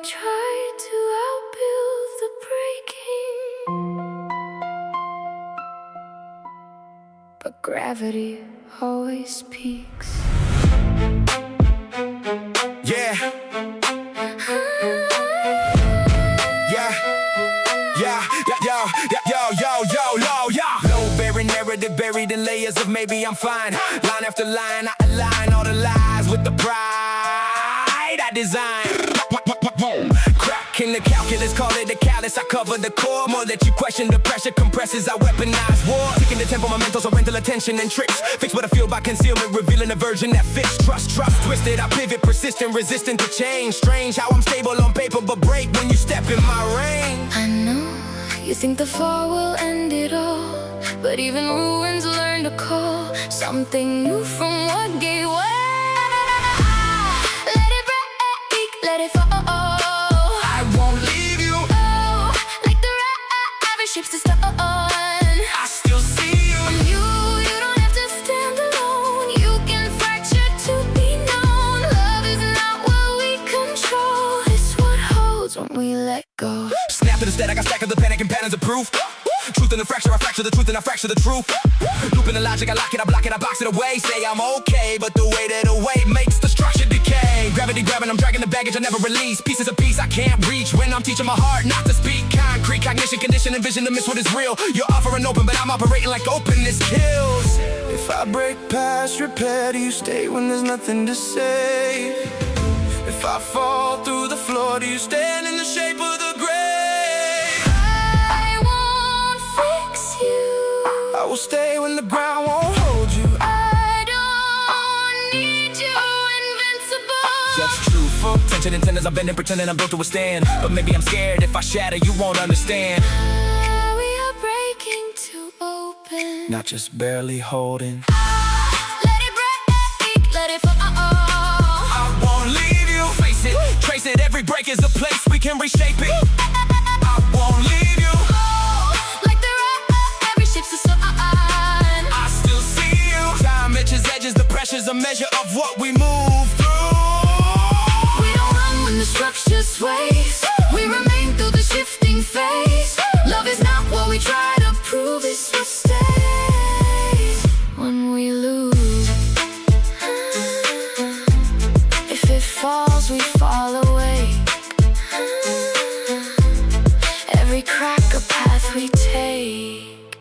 tried to outbuild the breaking, but gravity always peaks. Yeah. Low bearing narrative buried in layers of maybe I'm fine. Line after line, I align all the lies with the pride I design. Cracking the calculus, call it a callus. I cover the core. More that you question the pressure compresses. I weaponize war. Taking the tempo, my mental, so rental attention and tricks. Fix what I feel by concealment, revealing a version that fits. Trust, twisted. I pivot, persistent, resistant to change. Strange how I'm stable on paper, but break when you step in my range. I know you think the fall will end it all, but even ruins learn to call something new from what gave way. Let it break, let it fall. I won't leave you. Oh, like the raven ships to stone. I still see you. You don't have to stand alone. You can fracture to be known. Love is not what we control, it's what holds when we let go. Snap to the static, I stack up the panic and patterns of proof. Truth in the fracture, I fracture the truth and I fracture the truth. Looping the logic, I lock it, I block it, I box it away. Say I'm okay, but the way that away makes the structure decay. Gravity grabbing, I'm dragging the baggage I never release. Pieces of peace I can't reach when I'm teaching my heart not to speak. Concrete, cognition, condition, and vision to miss what is real. You're offering open, but I'm operating like openness kills. If I break past repair, do you stay when there's nothing to say? If I fall through the floor, do you stand in the shape of the grave? I will stay when the ground won't hold you. I don't need you, invincible. Just truthful. Tension and tenders, I'm bending, pretending I'm built to withstand. But maybe I'm scared if I shatter, you won't understand. We are breaking to open, Not just barely holding. let it break, let it fall. I won't leave you. Face it, trace it, every break is a place we can reshape it. I won't leave you. Like the every ship's a sun. I still see you. Time itches edges, the pressure's a measure of what we move through. We don't run when the structure sways. We remain through the shifting phase. Love is not what we try to prove, it's what stays when we lose. If it falls, we fall away. Every crack a path we take,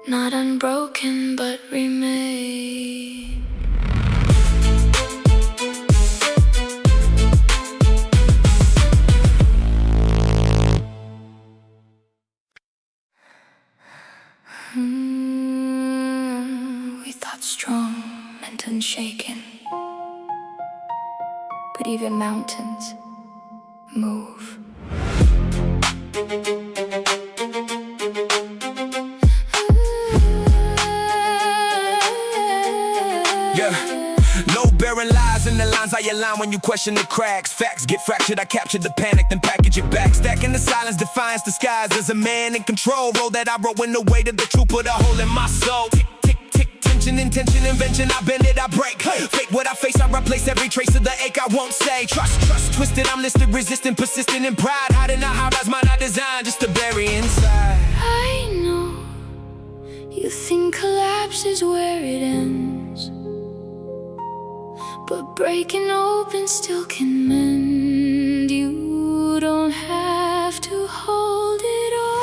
not unbroken but remain. We thought strong meant unshaken, but even mountains move. No barren lies in the lines I align when you question the cracks. Facts get fractured, I capture the panic, then package it back. Stacking the silence, defiance disguised as a man in control. Roll that I wrote when the weight of the truth put a hole in my soul. Tick, tick, tick, tension, intention, invention, I bend it, I break. Fake what I face, I replace every trace of the ache I won't say. Trust, twisted, I'm listed, resistant, persistent in pride. Hiding out how that's mine, I designed just to bury inside. I know you think collapse is where it ends, but breaking open still can mend. You don't have to hold it all.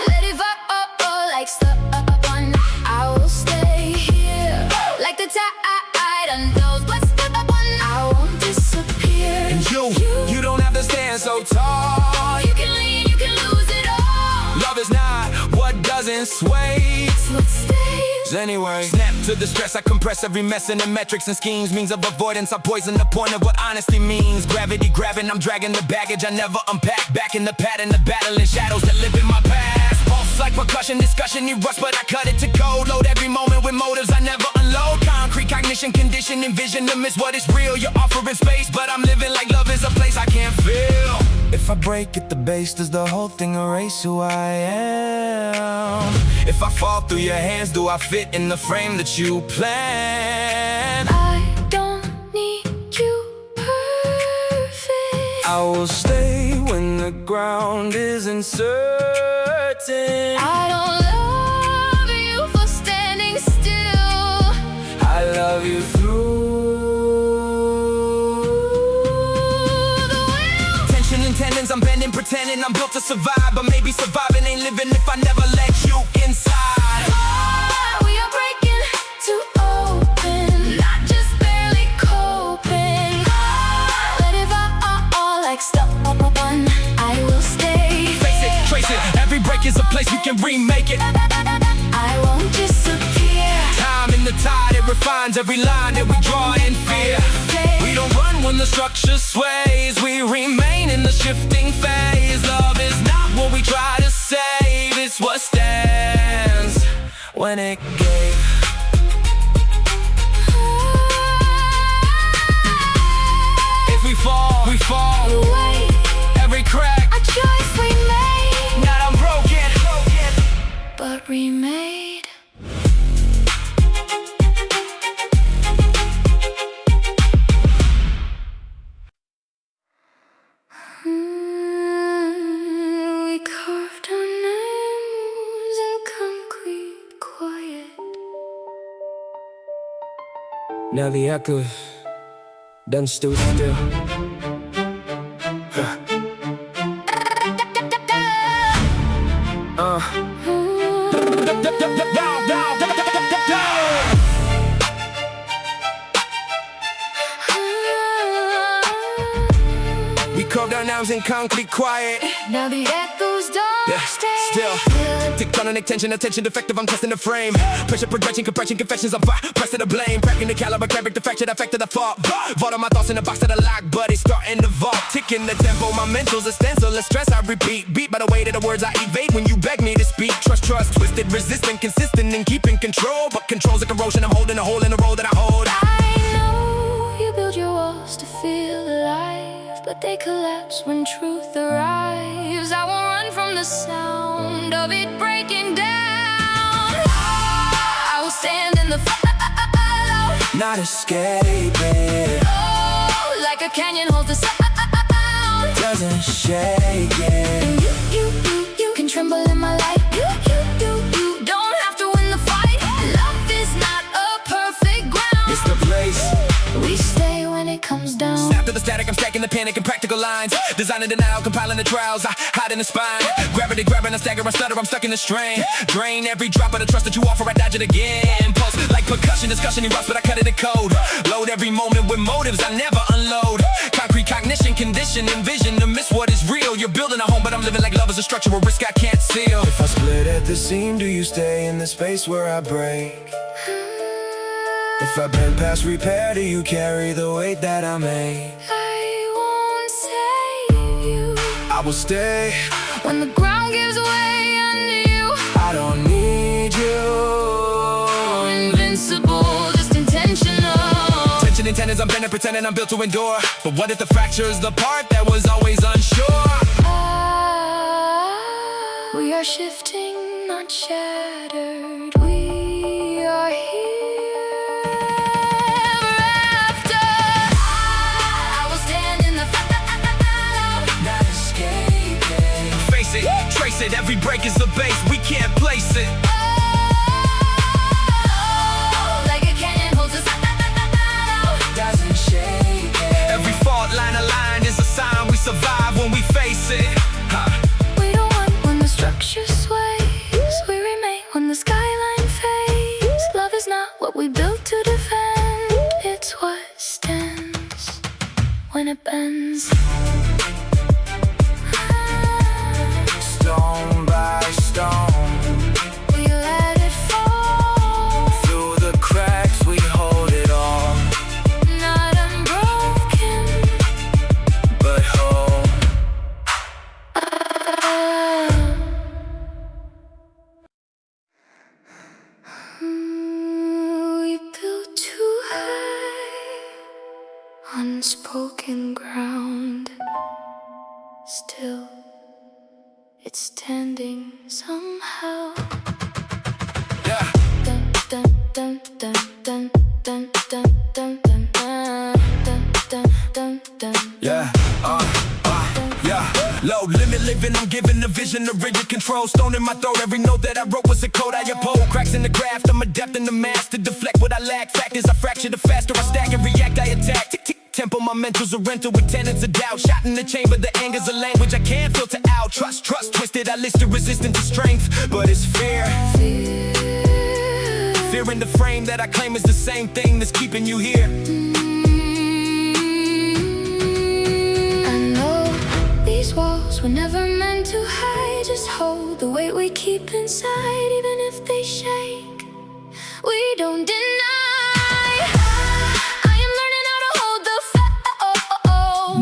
Let it fall like stubborn. I will stay here like the tide unfolds. What's stubborn? I won't disappear. And you don't have to stand so tall. You can lean, you can lose it all. Love is not what doesn't sway, It's what stays anyway. Snap to the stress, I compress every mess in the metrics and schemes. Means of avoidance, I poison the point of what honesty means. Gravity grabbing, I'm dragging the baggage I never unpack. Back in the pattern, the battling shadows that live in my past. Pulse like percussion, discussion, you rush, but I cut it to code. Load every moment with motives I never unload. Concrete, cognition, condition, and vision to miss what is real. You're offering space, but I'm living like love is a place I can't feel. If I break at the base, does the whole thing erase who I am? If I fall through your hands, do I fit in the frame that you planned? I don't I will stay when the ground is uncertain. I don't love you for standing still. I love you through The will. tension and tendons, I'm bending, pretending I'm built to survive. But maybe surviving ain't living if I never let you inside. We are breaking to open, not just barely coping. Let it all like stuff on I will stay. Face it, trace it, every break is a place you can remake it. I won't disappear. Time in the tide, it refines every line that we draw in fear. We don't run when the structure sways, we remain in the shifting phase. Love is not what we try to save, it's what stands when it gave. If we fall, we fall. Wait, Every crack, a choice we made, not unbroken, but remade. We carved our names in concrete quiet. Now the echoes done stood still. We carved our names in concrete quiet. Now the echoes don't stay Still, tectonic tension, attention defective, I'm testing the frame. Pressure, progression, compression, confessions, I'm pressing the blame. Cracking the caliber, fabric, the fracture, effect of the fault. Vault on my thoughts in the box of the lock, but it's starting to vault. Ticking the tempo, my mental's a stencil, less stress I repeat. Beat by the weight of the words I evade when you beg me to speak. Trust, twisted, resistant, consistent, and keeping control. But control's a corrosion, I'm holding a hole in the role that I hold. I know you build your walls to feel alive, but they collapse when truth arrives. I won't run from the sound of it breaking down. I will stand in the follow, Not escaping, oh, like a canyon holds the sound. doesn't shake it. And you can tremble in my light. You don't have to win the fight. Love is not a perfect ground. It's the place. We stay when it comes down. Snap to the static, I'm stacking the panic and practical lines. Designing denial, compiling the trials, I hide in the spine. Gravity grabbing a stagger, I stutter, I'm stuck in the strain. Drain every drop of the trust that you offer, I dodge it again. Pulse like percussion, discussion erupts, but I cut it in code. Load every moment with motives, I never unload. Concrete cognition, condition, envision to miss what is real. You're building a home, but I'm living like love is a structural risk I can't seal. If I split at the seam, do you stay in the space where I break? If I bend past repair, do you carry the weight that I made? I won't save you I will stay, when the ground gives way under you. I don't need you. Invincible, just intentional. Tension and tendons, I'm bending, pretending I'm built to endure. But what if the fracture's the part that was always unsure? We are shifting, not shattered. We are here after. I will stand in the follow, Not escaping. Face it, trace it, every break is a base, we can't place it. like a canyon holds us. Doesn't shake it. Every fault line aligned is a sign we survive when we face it. We don't want when the structure sways. We remain when the skyline fades. Love is not what we built to defend. It's what stands when it bends. Stone by stone, We let it fall, through the cracks we hold it all. not unbroken. But whole. We built too high, unspoken ground. Still, it's standing somehow. Yeah. Dun dun dun dun dun dun dun dun dun dun dun dun dun. Yeah, road. Limit living, I'm giving a vision of rigid control. Stone in my throat, every note that I wrote was a code I uphold. Cracks in the craft, I'm adept in the mask to deflect what I lack. Fact is I fracture the faster I stack and react, I attack. Tick, tick, tempo, my mental's a rental with tenants of doubt. Shot in the chamber, the anger's a language I can't filter out. Trust, twisted, I list the resistance to strength. But it's fear. Fear in the frame that I claim is the same thing that's keeping you here. I know these walls were never meant to hide. Just hold the weight we keep inside. Even if they shake, we don't deny. I am learning how to hold the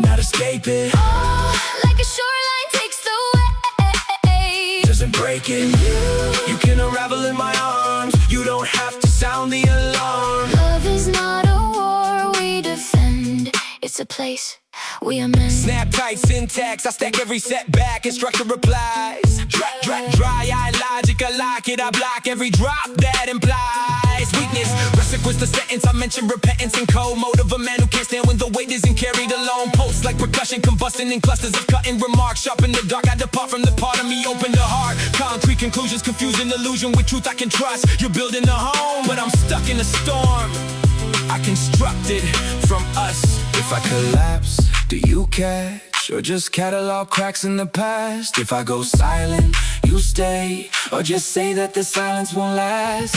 Not escape it. like a shoreline takes the wave. Doesn't break it. You can unravel in my arms. You don't have to sound the alarm. Love is not a war we defend. It's a place we amend. Snap tight syntax, I stack every setback and structure replies. Dry eye logic, I lock it, I block every drop that implies weakness. Resequence the sentence, I mention repentance and cold mode of a man who can't stand when the weight isn't carried alone. Pulse like percussion, combusting in clusters of cutting remarks. Sharp in the dark, I depart from the part of me, open the heart. Concrete conclusions, confusing illusion with truth I can trust. You're building a home, but I'm stuck in a storm. I constructed from us. If I collapse, do you catch? Or just catalog cracks in the past? If I go silent, you stay. Or just say that the silence won't last.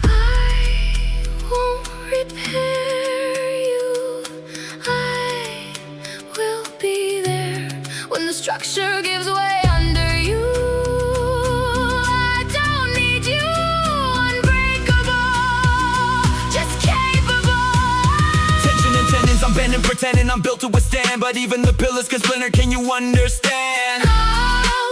I won't repair you. I will be there when the structure gives way under you. I don't need you, unbreakable, just capable. Tension and tendons, I'm bending, pretending I'm built to withstand. But even the pillars can splinter, can you understand?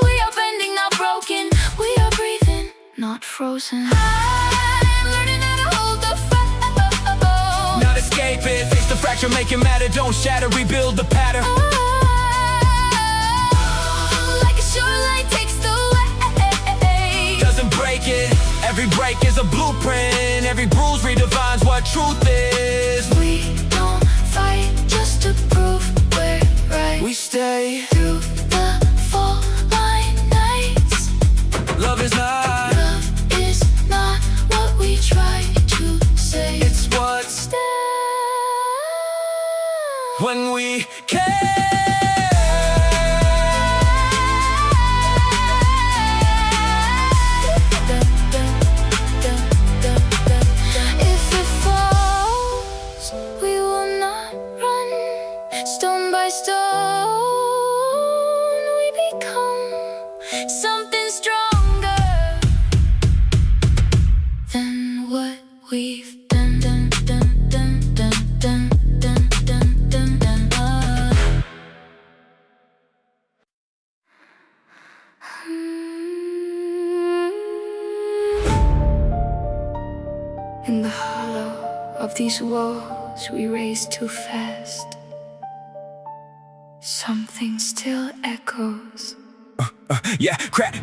We are bending, not broken. We are breathing, not frozen. I'm learning how to hold the flow. Not escape it, face the fracture, make it matter. Don't shatter, rebuild the pattern. Like a shoreline takes the wave. Doesn't break it, every break is a blueprint. Every bruise redefines what truth is. We don't fight just to prove we're right. We stay Through the fall line nights. Love is not, Love is not what we try to say. it's what's Stay. when we care. If it falls, we will not run. Stone by stone, we become something stronger than what we've done. Done, done, done, done, done, done, done, done, done. In the hollow of these walls we race too fast. Something still echoes. Yeah, crack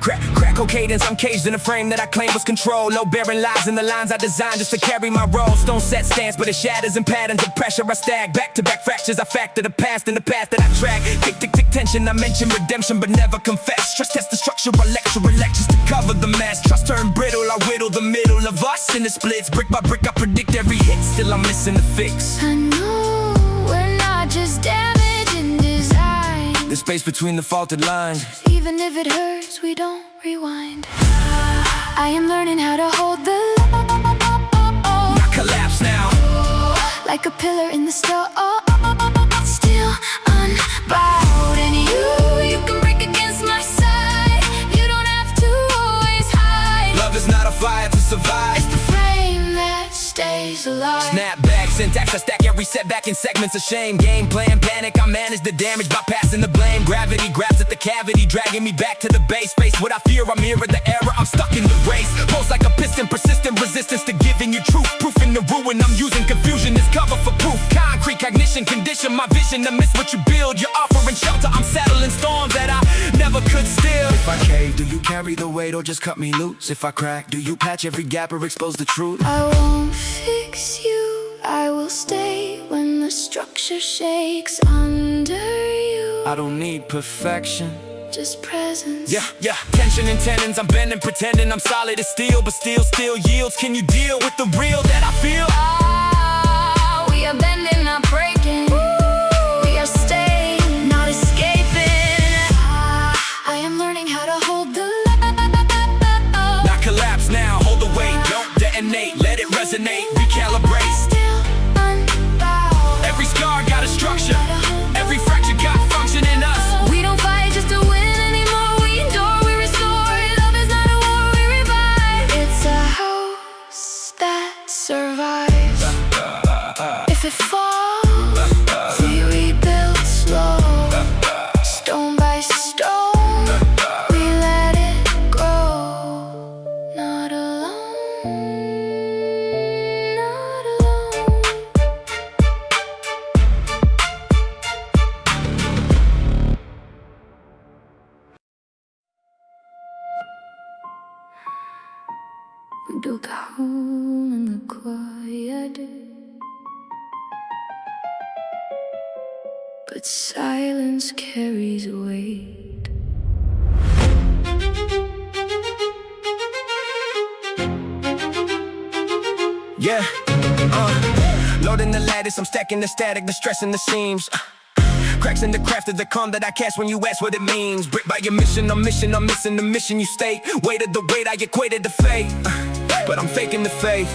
cadence. I'm caged in a frame that I claim was control. No barren lies in the lines I designed just to carry my role. Stone set stance, but it shatters in patterns of pressure I stack. Back-to-back fractures, I factor the past and the path that I track. Tick, tick, tick, tension, I mention redemption but never confess. Stress test the structure, I lecture lectures to cover the mess. Trust turn brittle, I whittle the middle of us in the splits. Brick by brick, I predict every hit, still I'm missing the fix. I know we're not just damage in design. The space between the faulted lines. Even if it hurts, we don't rewind. I am learning how to hold the Not collapse now. like a pillar in the store. Still unbowed. And you can break against my side. You don't have to always hide. Love is not a fire to survive. It's the frame that stays alive. Snap back, syntax, I stack every setback in segments of shame. Game plan, panic, I manage the damage by passing the blame. Gravity grabs at the cavity, dragging me back to the base. Face what I fear, I mirror the error, I'm stuck in the race. Pulse like a piston, persistent resistance to giving you truth. Proof in the ruin, I'm using confusion as cover for proof. Concrete cognition, condition my vision to miss what you build. You're offering shelter, I'm settling storms that I never could steal. If I cave, do you carry the weight or just cut me loose? If I crack, do you patch every gap or expose the truth? I won't fix you, I will stay when the structure shakes under you. I don't need perfection, just presence. Yeah, tension and tendons, I'm bending, pretending I'm solid as steel, but still yields. Can you deal with the real that I feel? We are bending, not breaking. We are staying, not escaping. I am learning how to hold the love. Not collapse now, hold the weight. Don't detonate, let it resonate. Recalibrate. Still unbowed. Every scar got a structure. Every fracture got function in us. We don't fight just to win anymore. We endure, we restore. Love is not a war, we revive. It's a house that survives. If it falls, we rebuild slow. Stone by stone, we let it grow. Not alone, not alone. We built a home in the quiet, but silence carries weight. Yeah, loading the lattice, I'm stacking the static, the stress in the seams. Cracks in the craft of the calm that I cast when you ask what it means. Brick by your mission, I'm missing the mission you state. Weighted the weight, I equated the fate. But I'm faking the faith,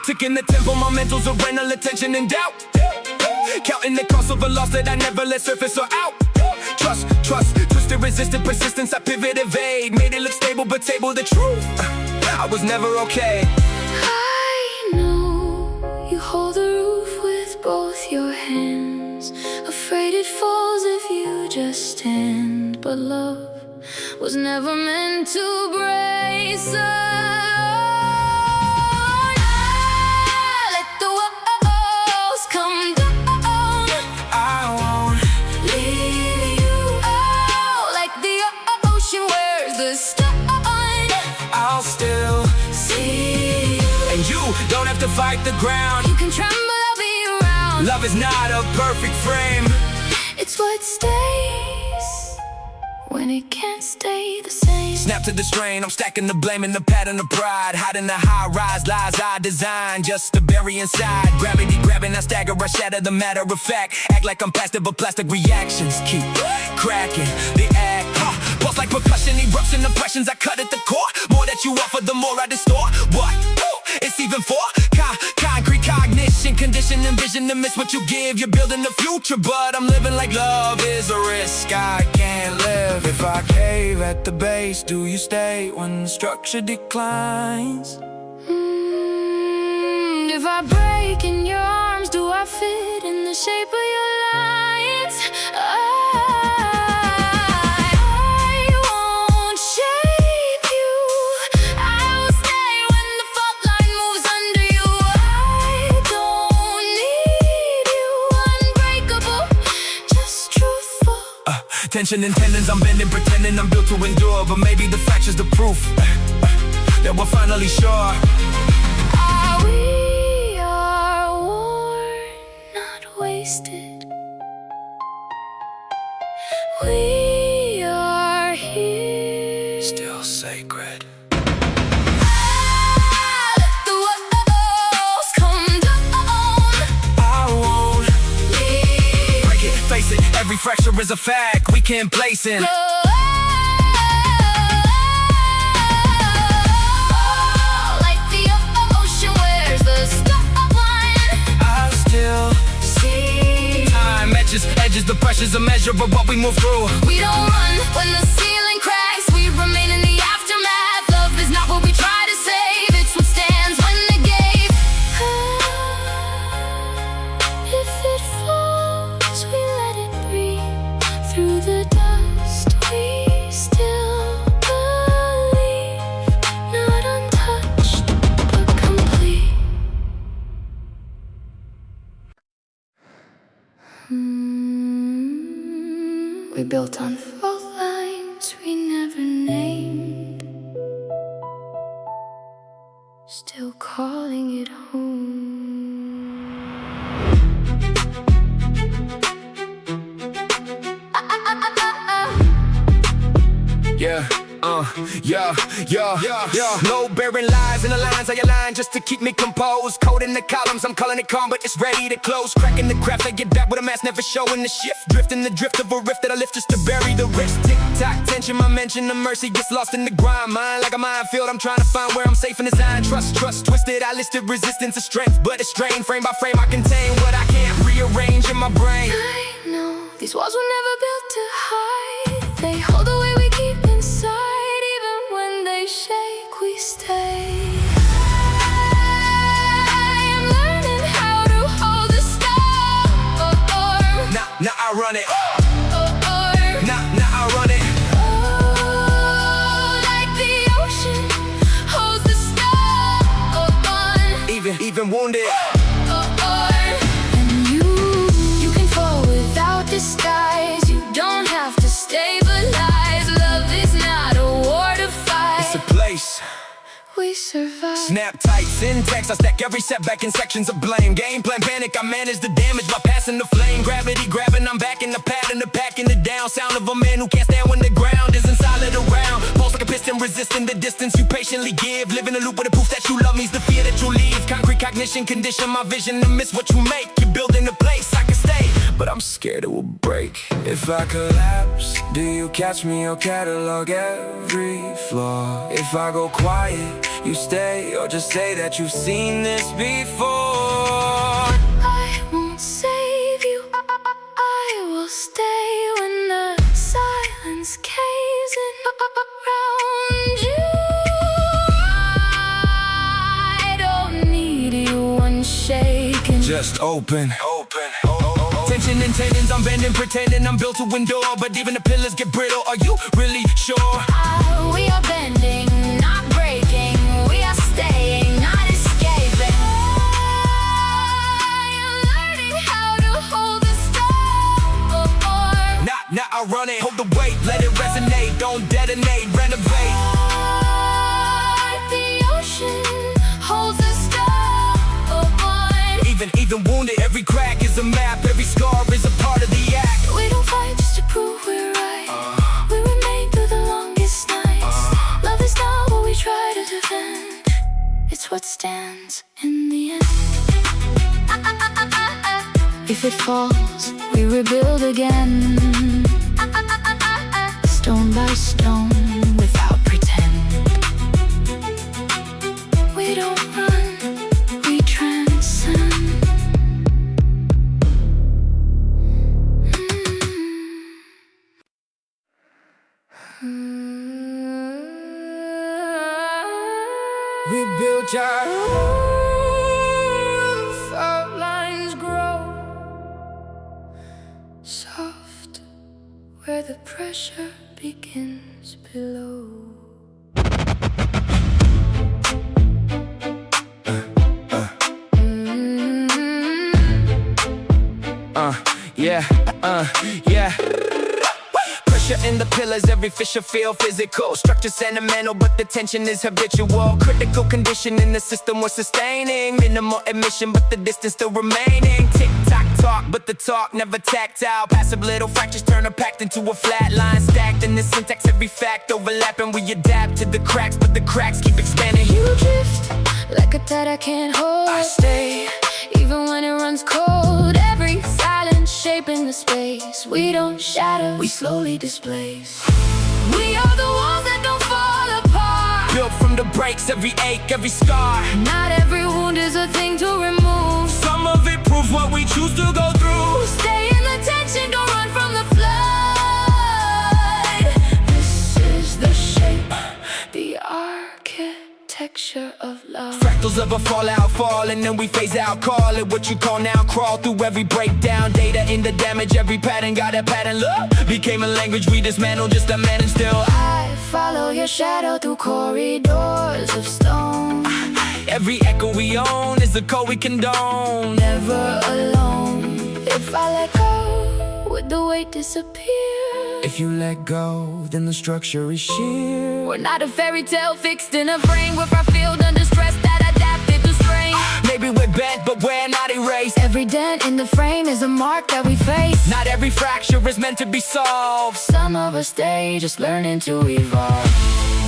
ticking the tempo, my mental's a rental attention and doubt. Counting the cost of a loss that I never let surface or out. Trust, twisted, resistant, persistence, I pivot, evade. Made it look stable, but table the truth. I was never okay. I know you hold the roof with both your hands. Afraid it falls if you just stand. But love was never meant to brace us. Let the walls come down. I won't Leave you like the ocean wears the stone. I'll still See you. and you don't have to fight the ground. You can tremble, I'll be around. Love is not a perfect frame. It's what stays when it can't stay the same. Snap to the strain, I'm stacking the blame and the pattern of pride. Hiding the high rise, lies I design just to bury inside. Gravity grabbing, I stagger, I shatter the matter of fact. Act like I'm plastic, but plastic reactions keep cracking the act. Pulse like percussion, eruption, impressions, I cut at the core. More that you offer, the more I distort. What? It's even for concrete cognition, condition and vision to miss what you give. You're building the future, but I'm living like love is a risk. I can't live if I cave at the base. Do you stay when the structure declines? If I break in your arms, do I fit in the shape of your lines? I won't shape you. I will stay when the fault line moves under you. I don't need you, unbreakable, just truthful. Tension and tendons, I'm bending, pretending I'm built to endure. But maybe the fracture's the proof that we're finally sure. We are worn, not wasted. We are here, Still sacred. Let the walls come down. I won't Leave break it, face it, every fracture is a fact we can't place in. like the ocean wears the skyline. I still See, time edges, the pressure's a measure of what we move through. we don't run when the ceiling cracks. We remain in the aftermath. Love is not what we try to save. It's what stands when the gave. If it falls, we let it breathe. Through the dust, we still believe. Not untouched, but complete. We built on fault lines we never named. Still calling it home. Yeah, yeah. No bearing lies in the lines of your line just to keep me composed. Code in the columns, I'm calling it calm, but it's ready to close. Cracking the craft, I get back with a mask, never showing the shift. Drifting the drift of a rift that I lift just to bury the risk. Tick-tock, tension, my mention of mercy gets lost in the grind. Mind like a minefield, I'm trying to find where I'm safe and design. Trust, twisted, I listed resistance of strength, but it's strained. Frame by frame, I contain what I can't rearrange in my brain. I know these walls were never built to hide. They hold the way we keep inside. Even when they shake, we stay. I am learning how to hold the storm. Now I run it. Now I run it. Oh, like the ocean holds the storm. Even wounded. And you can fall without disguise. You don't have to stabilize. Love is not a war to fight. It's a place We survive. Snap tight syntax, I stack every setback in sections of blame. Game plan panic, I manage the damage by passing the flame. Gravity grabbing, I'm back in the pattern, the packing it down. Sound of a man who can't stand when the ground isn't solid around. Pulse like a piston, resisting the distance you patiently give. Live in a loop with the proof that you love me's the fear that you leave. Concrete cognition, condition my vision to miss what you make. You're building a place I can stay, but I'm scared it will break. If I collapse, do you catch me or catalog every flaw? If I go quiet, you stay, or just say that you've seen this before. I won't save you, I will stay when the silence caves in around you. I don't need you unshaken. Just open. Tension and tendons, I'm bending, pretending I'm built to endure. But even the pillars get brittle, are you really sure? We are bending, not breaking. We are staying, not escaping. I am learning how to hold the storm. Now I run it, hold the weight, let it resonate. Don't detonate, renovate. The ocean holds the storm. Even wounded, every crack is a map. Every scar is a part of the act. We don't fight just to prove we're right. We remain through the longest nights. Love is not what we try to defend. It's what stands in the end. If it falls, we rebuild again. Stone by stone, without pretend. We don't run, we transcend. We built our roof, Outlines grow soft where the pressure begins below. yeah. Pressure in the pillars, every fissure feel physical. Structure sentimental, but the tension is habitual. Critical condition in the system we're sustaining. Minimal emission, but the distance still remaining. Tick-tock talk, but the talk never tactile. Passive little fractures turn a pact into a flat line. Stacked in the syntax, every fact overlapping. We adapt to the cracks, but the cracks keep expanding. You drift like a tide I can't hold. I stay, even when it runs cold. Every silence shaping the space. We don't shatter, we slowly displace. We are the walls that don't fall apart. Built from the breaks, every ache, every scar. Not every wound is a thing to remove. Some of it proves what we choose to go through. Stay in the tension, don't run from the flood. This is the shape, the architecture of love. Fractals of a fallout fall, and then we phase out. Call it what you call now. Crawl through every breakdown. Data in the damage, every pattern got a pattern. Love became a language we dismantle just to manage still. I follow your shadow through corridors of stone. Every echo we own is a code we condone. Never alone. If I let go, would the weight disappear? If you let go, then the structure is sheer. We're not a fairy tale fixed in a frame. We're field under stress that adapted to strain. Maybe we're bent, but we're not erased. Every dent in the frame is a mark that we face. Not every fracture is meant to be solved. Some of us stay just learning to evolve.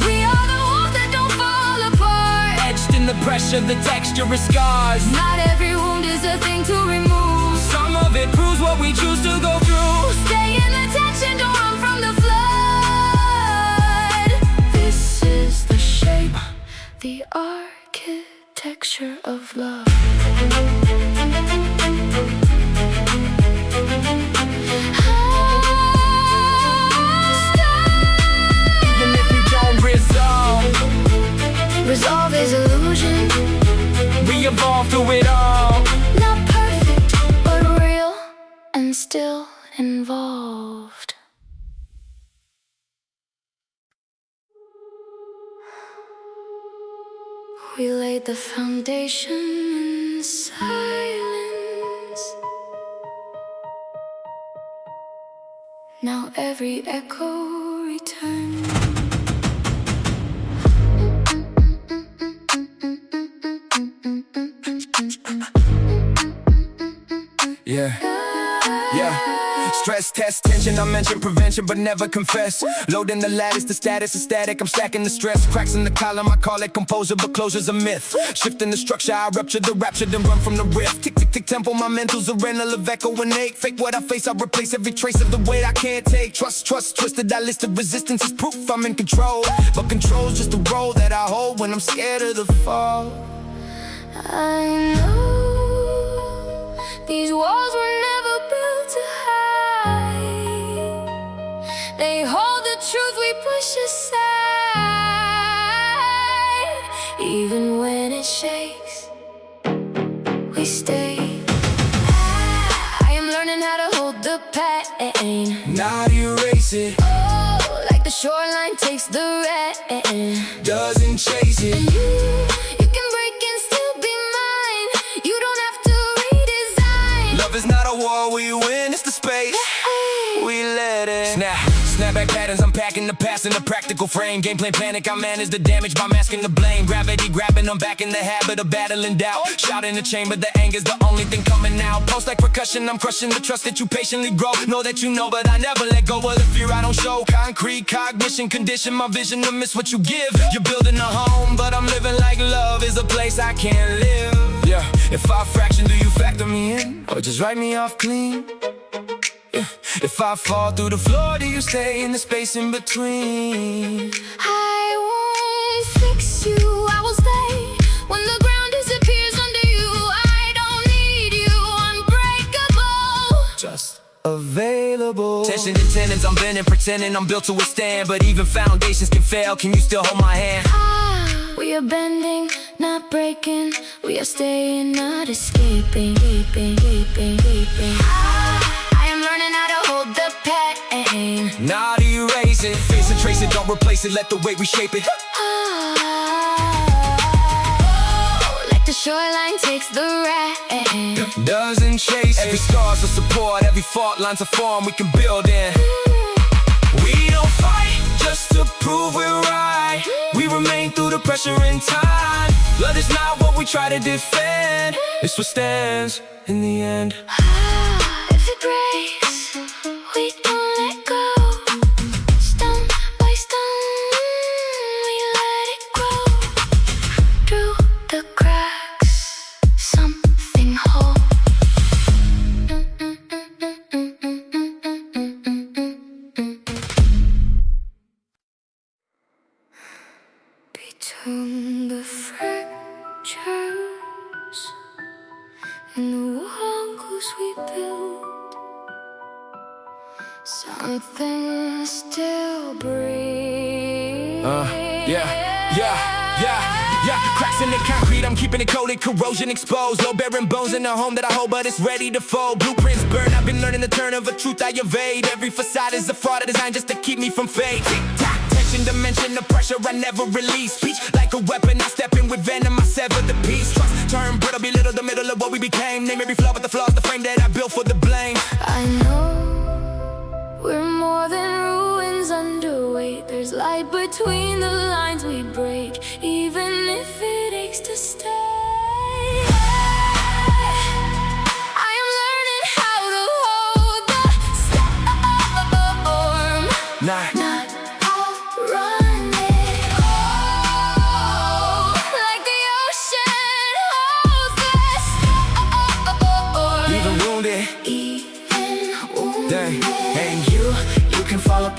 We are the walls that don't fall apart. Etched in the pressure, the texture is scars. Not every wound is a thing to remove. Some of it proves what we choose to go through. Stay in the tension, don't run from the flood. This is the shape, the architecture of love. Even if we don't resolve is illusion. we evolve through it all. Not perfect, but real and still involved. We laid the foundation in silence. Now every echo returns. Yeah. Stress test tension, I mention prevention but never confess. Loading the lattice, the status is static, I'm stacking the stress. Cracks in the column, I call it composure, but closure's a myth. Shifting the structure, I rupture the rapture, then run from the rift. Tick, tick, tick, tempo, my mental's a rental of echo and ache. Fake what I face, I replace every trace of the weight I can't take. Trust, twisted, I listed resistance is proof I'm in control. But control's just a role that I hold when I'm scared of the fall. I know these walls were never built to hide. They hold the truth we push aside. Even when it shakes, we stay. I am learning how to hold the pain, Not erase it, oh, like the shoreline takes the rain. doesn't chase it. And you can break and still be mine. You don't have to redesign. Love is not a war we win, it's the space we let it. Snapback patterns, I'm packing the past in a practical frame. Game plan panic, I manage the damage by masking the blame. Gravity grabbing, I'm back in the habit of battling doubt. Shout in the chamber, the anger's the only thing coming out. Post like percussion, I'm crushing the trust that you patiently grow. Know that you know, but I never let go of the fear I don't show. Concrete cognition, condition my vision to miss what you give. You're building a home, but I'm living like love is a place I can't live. Yeah, if I fraction, do you factor me in? Or just write me off clean? Yeah. If I fall through the floor, do you stay in the space in between? I won't fix you, I will stay. When the ground disappears under you, I don't need you, unbreakable. Just available. Tension and tenons, I'm bending, pretending I'm built to withstand. But even foundations can fail, can you still hold my hand? We are bending, not breaking. We are staying, not escaping. I am learning how to hold the pain. Not erase it, face and trace it, don't replace it. Let the weight reshape it. Like the shoreline takes the rain. Doesn't chase it. Every scar's a support, every fault line's a form we can build in. We don't fight just to prove we're right. We remain through the pressure and time. Blood is not what we try to defend, it's what stands in the end. If it breaks, we don't let go. Stone by stone, we let it grow. Through the cracks, something whole. Between the fractures and the walls we built, something still breathes. Yeah. Cracks in the concrete, I'm keeping it coated, corrosion exposed. Low bearing bones in the home that I hold, but it's ready to fold. Blueprints burn, I've been learning the turn of a truth I evade. Every facade is a fraud designed just to keep me from fate. Tick-tock, tension, dimension, the pressure I never release. Speech like a weapon, I step in with venom, I sever the piece. Trust, turn brittle, belittle the middle of what we became. Name every flaw, but the flaw's the frame that I built for the blame. I know we're more than ruins underweight. There's light between the lines we break, even if it aches to stay.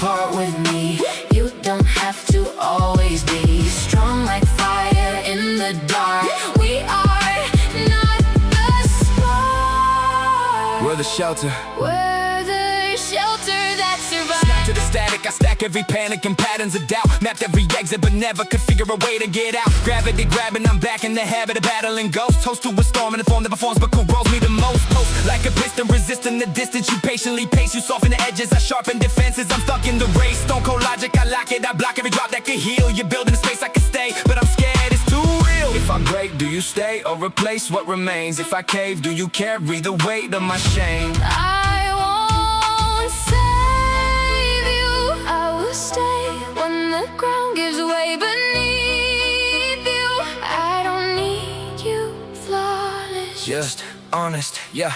apart with me. You don't have to always be strong like fire in the dark. We are not the spark. We're the shelter. We're the shelter that survives. Snap to the static, I stack every panic and patterns of doubt. Mapped every exit but never could figure a way to get out. Gravity grabbing, I'm back in the habit of battling ghosts. Toast to a storm in the form that performs but corrodes me the most. Post like a piston, resisting the distance. You patiently pace, you soften the edges, I sharpen defenses. I'm stuck in the race, stone cold logic, I lock it. I block every drop that could heal. You're building a space I can stay, but I'm scared it's too real. If I break, do you stay or replace what remains? If I cave, do you carry the weight of my shame? I won't save you. I will stay when the ground gives way beneath you. I don't need you flawless. Just honest, yeah.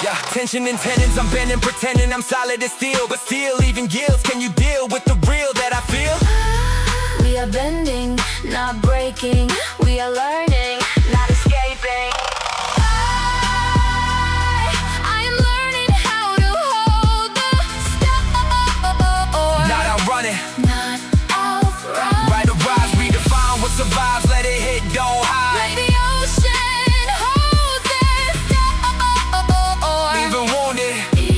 Yeah, tension and tenons, I'm bending, pretending I'm solid as steel. But still, even yields, can you deal with the real that I feel? We are bending, not breaking. We are learning, not escaping. I am learning how to hold the storm. Not outrunning, Not outrun. right or rise, redefine what survives, let it hit, don't hide. Like the ocean holds its storm. Even wounded,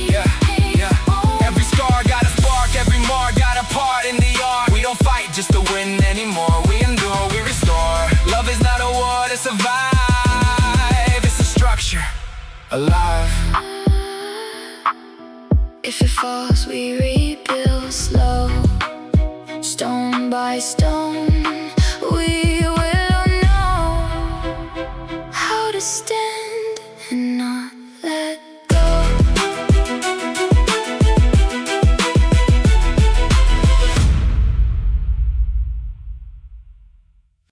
yeah. Every scar got a spark, every mark got a part in the art. We don't fight just to win anymore, we endure, we restore. Love is not a war to survive, it's a structure, alive. If it falls, we rebuild slow, stone by stone.